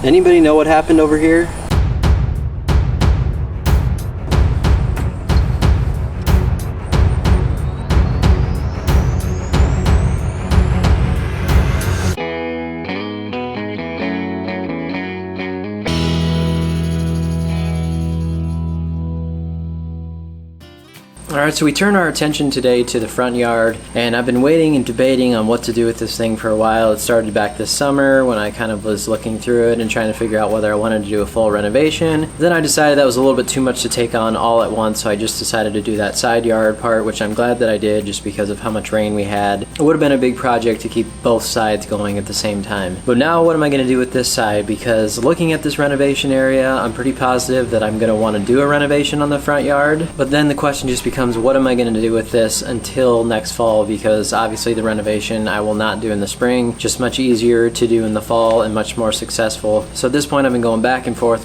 Anybody know what happened over here? Alright, so we turn our attention today to the front yard, and I've been waiting and debating on what to do with this thing for a while. It started back this summer when I kind of was looking through it and trying to figure out whether I wanted to do a full renovation. Then I decided that was a little bit too much to take on all at once, so I just decided to do that side yard part, which I'm glad that I did just because of how much rain we had. It would have been a big project to keep both sides going at the same time. But now what am I going to do with this side? Because looking at this renovation area, I'm pretty positive that I'm going to want to do a renovation on the front yard. But then the question just becomes, what am I going to do with this until next fall? Because obviously the renovation I will not do in the spring, just much easier to do in the fall and much more successful. So at this point I've been going back and forth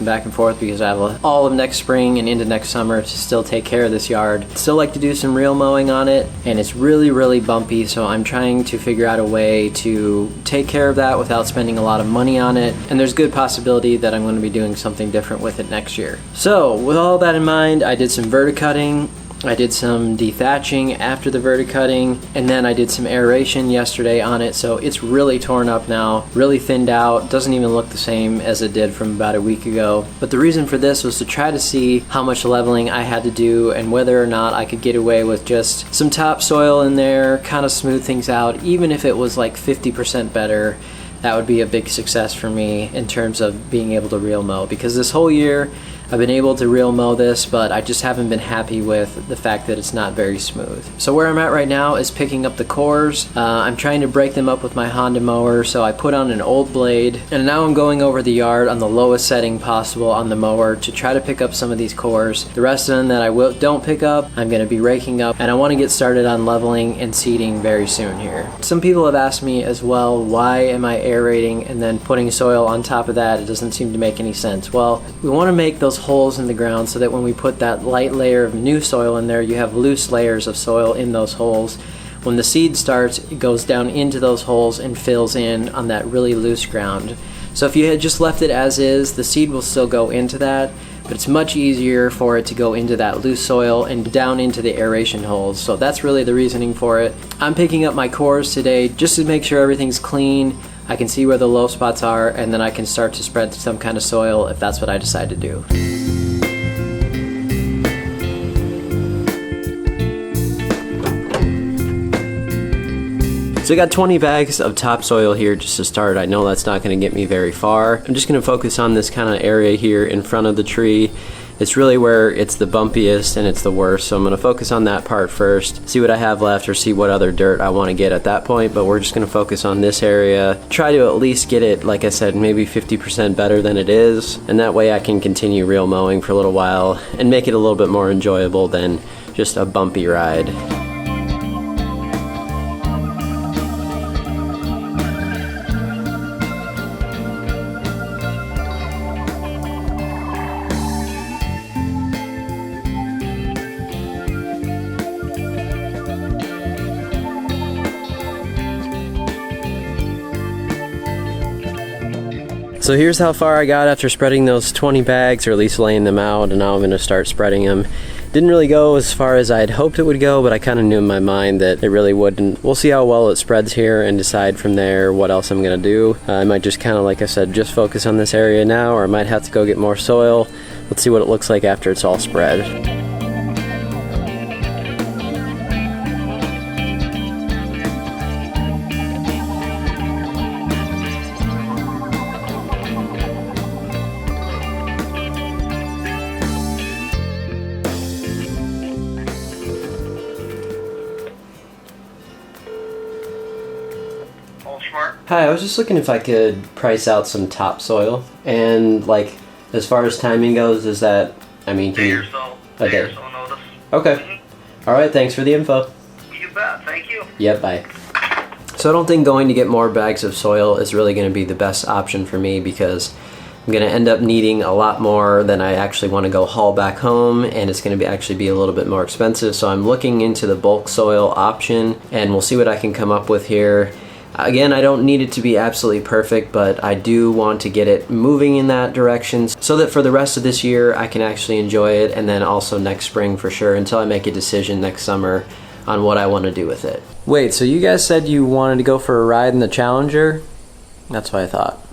because I have all of next spring and into next summer to still take care of this yard. Still like to do some real mowing on it, and it's really bumpy, so I'm trying to figure out a way to take care of that without spending a lot of money on it, and there's good possibility that I'm going to be doing something different with it next year. So with all that in mind, I did some verticutting. I did some dethatching after the verticutting, and then I did some aeration yesterday on it, so it's really torn up now, really thinned out, doesn't even look the same as it did from about a week ago. But the reason for this was to try to see how much leveling I had to do and whether or not I could get away with just some topsoil in there, kind of smooth things out. Even if it was like 50% better, that would be a big success for me in terms of being able to reel mow, because this whole year I've been able to reel mow this, but I just haven't been happy with the fact that it's not very smooth. So where I'm at right now is picking up the cores. I'm trying to break them up with my Honda mower, so I put on an old blade, and now I'm going over the yard on the lowest setting possible on the mower to try to pick up some of these cores. The rest of them that I don't pick up, I'm going to be raking up, and I want to get started on leveling and seeding very soon here. Some people have asked me as well, why am I aerating and then putting soil on top of that? It doesn't seem to make any sense. Well, we want to make those holes in the ground so that when we put that light layer of new soil in there, you have loose layers of soil in those holes. When the seed starts, it goes down into those holes and fills in on that really loose ground. So if you had just left it as is, the seed will still go into that, but it's much easier for it to go into that loose soil and down into the aeration holes. So that's really the reasoning for it. I'm picking up my cores today just to make sure everything's clean. I can see where the low spots are, and then I can start to spread some kind of soil if that's what I decide to do. So I got 20 bags of topsoil here just to start. I know that's not going to get me very far. I'm just going to focus on this kind of area here in front of the tree. It's really where it's the bumpiest and it's the worst, so I'm going to focus on that part first, see what I have left or see what other dirt I want to get at that point, but we're just going to focus on this area, try to at least get it, like I said, maybe 50% better than it is, and that way I can continue reel mowing for a little while and make it a little bit more enjoyable than just a bumpy ride. So here's how far I got after spreading those 20 bags, or at least laying them out, and now I'm going to start spreading them. Didn't really go as far as I had hoped it would go, but I kind of knew in my mind that it really wouldn't. We'll see how well it spreads here and decide from there what else I'm going to do. I might just kind of, like I said, just focus on this area now, or I might have to go get more soil. Let's see what it looks like after it's all spread. Hi, I was just looking if I could price out some topsoil, and like as far as timing goes, is that, I mean, can you... A day. Notice. Okay. Alright, thanks for the info. You bet, thank you. Yep, bye. So I don't think going to get more bags of soil is really going to be the best option for me, because I'm going to end up needing a lot more than I actually want to go haul back home, and it's going to actually be a little bit more expensive. So I'm looking into the bulk soil option, and we'll see what I can come up with here. Again, I don't need it to be absolutely perfect, but I do want to get it moving in that direction so that for the rest of this year I can actually enjoy it, and then also next spring for sure, until I make a decision next summer on what I want to do with it. Wait, so you guys said you wanted to go for a ride in the Challenger? That's what I thought.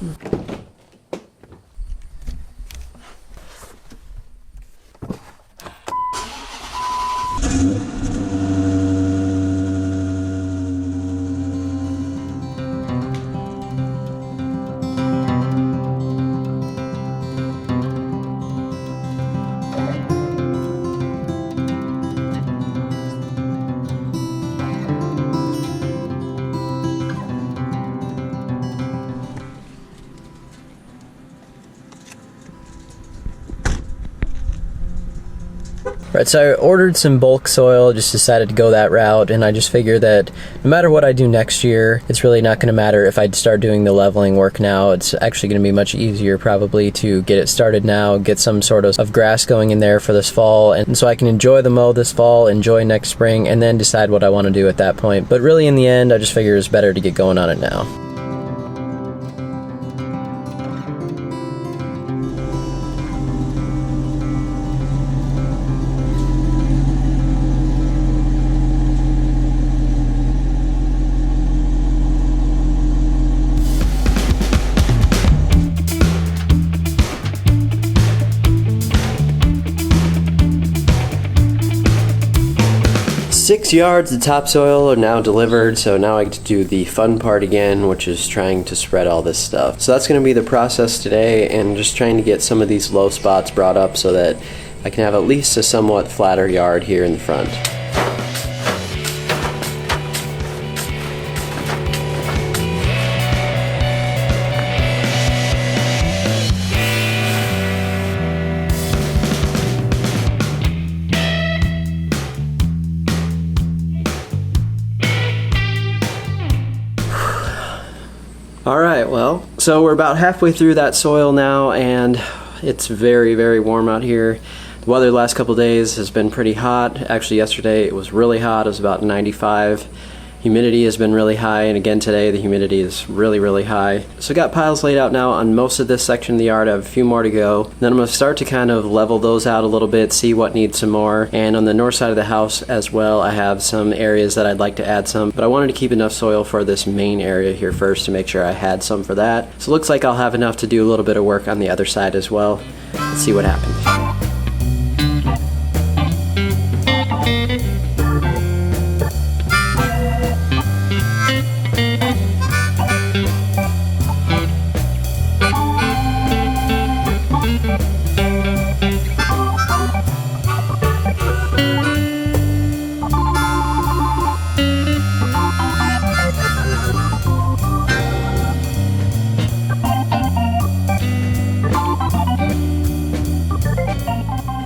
Right, so I ordered some bulk soil, just decided to go that route, and I just figured that no matter what I do next year, it's really not going to matter if I start doing the leveling work now. It's actually going to be much easier probably to get it started now, get some sort of grass going in there for this fall, and so I can enjoy the mow this fall, enjoy next spring, and then decide what I want to do at that point. But really in the end, I just figure it's better to get going on it now. Six yards of topsoil are now delivered, so now I get to do the fun part again, which is trying to spread all this stuff. So that's going to be the process today, and just trying to get some of these low spots brought up so that I can have at least a somewhat flatter yard here in the front. Alright, well, so we're about halfway through that soil now, and it's very, very warm out here. The weather the last couple of days has been pretty hot. Actually, yesterday it was really hot. It was about 95. Humidity has been really high, and again today the humidity is really, really high. So I got piles laid out now on most of this section of the yard. I have a few more to go. Then I'm going to start to kind of level those out a little bit, see what needs some more. And on the north side of the house as well, I have some areas that I'd like to add some, but I wanted to keep enough soil for this main area here first to make sure I had some for that. So it looks like I'll have enough to do a little bit of work on the other side as well. Let's see what happens.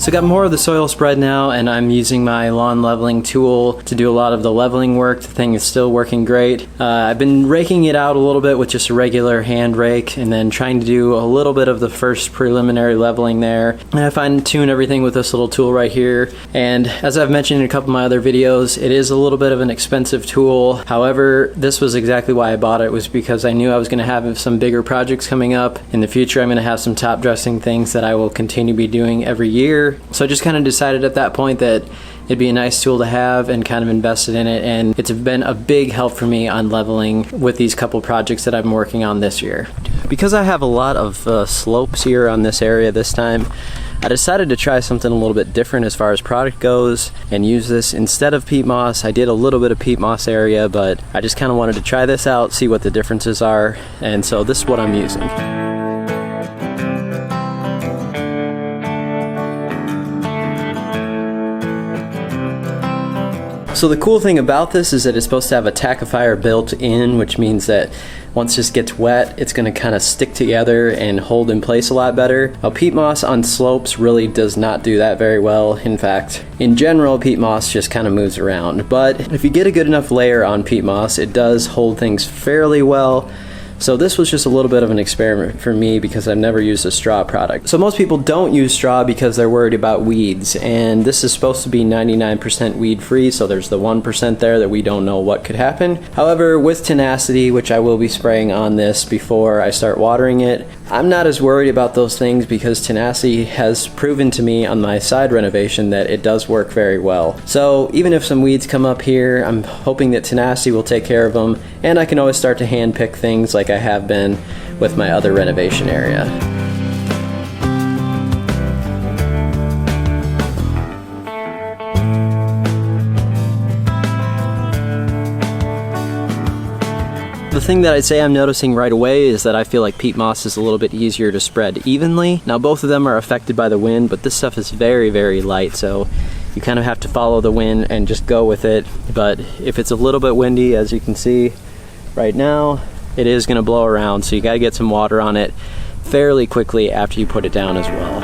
So I got more of the soil spread now, and I'm using my lawn leveling tool to do a lot of the leveling work. The thing is still working great. I've been raking it out a little bit with just a regular hand rake, and then trying to do a little bit of the first preliminary leveling there. And I fine-tune everything with this little tool right here. And as I've mentioned in a couple of my other videos, it is a little bit of an expensive tool. However, this was exactly why I bought it, was because I knew I was going to have some bigger projects coming up. In the future, I'm going to have some top dressing things that I will continue to be doing every year. So I just kind of decided at that point that it'd be a nice tool to have, and kind of invested in it, and it's been a big help for me on leveling with these couple projects that I've been working on this year. Because I have a lot of slopes here on this area this time, I decided to try something a little bit different as far as product goes, and use this instead of peat moss. I did a little bit of peat moss area, but I just kind of wanted to try this out, see what the differences are, and so this is what I'm using. So the cool thing about this is that it's supposed to have a tackifier built in, which means that once this gets wet, it's going to kind of stick together and hold in place a lot better. Now, peat moss on slopes really does not do that very well. In fact, in general, peat moss just kind of moves around. But if you get a good enough layer on peat moss, it does hold things fairly well. So this was just a little bit of an experiment for me because I've never used a straw product. So most people don't use straw because they're worried about weeds, and this is supposed to be 99% weed free, so there's the 1% there that we don't know what could happen. However, with Tenacity, which I will be spraying on this before I start watering it, I'm not as worried about those things because Tenacity has proven to me on my side renovation that it does work very well. So even if some weeds come up here, I'm hoping that Tenacity will take care of them, and I can always start to hand pick things like I have been with my other renovation area. The thing that I'd say I'm noticing right away is that I feel like peat moss is a little bit easier to spread evenly. Now both of them are affected by the wind, but this stuff is very, very light, so you kind of have to follow the wind and just go with it. But if it's a little bit windy, as you can see right now, it is going to blow around, so you got to get some water on it fairly quickly after you put it down as well.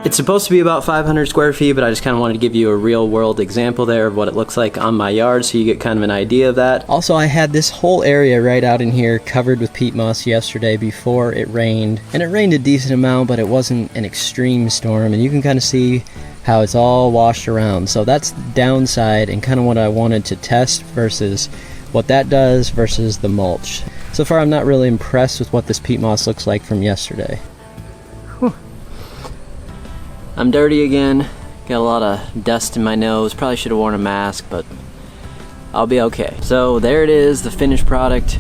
It's supposed to be about 500 square feet, but I just kind of wanted to give you a real world example there of what it looks like on my yard so you get kind of an idea of that. Also, I had this whole area right out in here covered with peat moss yesterday before it rained. And it rained a decent amount, but it wasn't an extreme storm, and you can kind of see how it's all washed around. So that's the downside and kind of what I wanted to test versus what that does versus the mulch. So far I'm not really impressed with what this peat moss looks like from yesterday. Whew. I'm dirty again, got a lot of dust in my nose, probably should have worn a mask, but I'll be okay. So there it is, the finished product,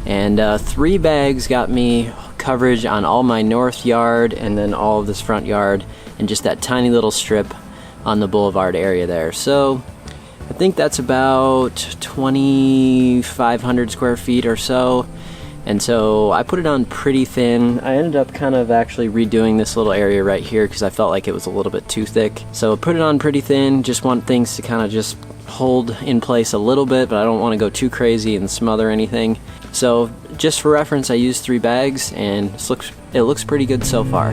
and 3 bags got me coverage on all my north yard and then all of this front yard and just that tiny little strip on the boulevard area there. So I think that's about 2,500 square feet or so. And so I put it on pretty thin. I ended up kind of actually redoing this little area right here because I felt like it was a little bit too thick. So put it on pretty thin, just want things to kind of just hold in place a little bit, but I don't want to go too crazy and smother anything. So just for reference, I used 3 bags and it looks pretty good so far.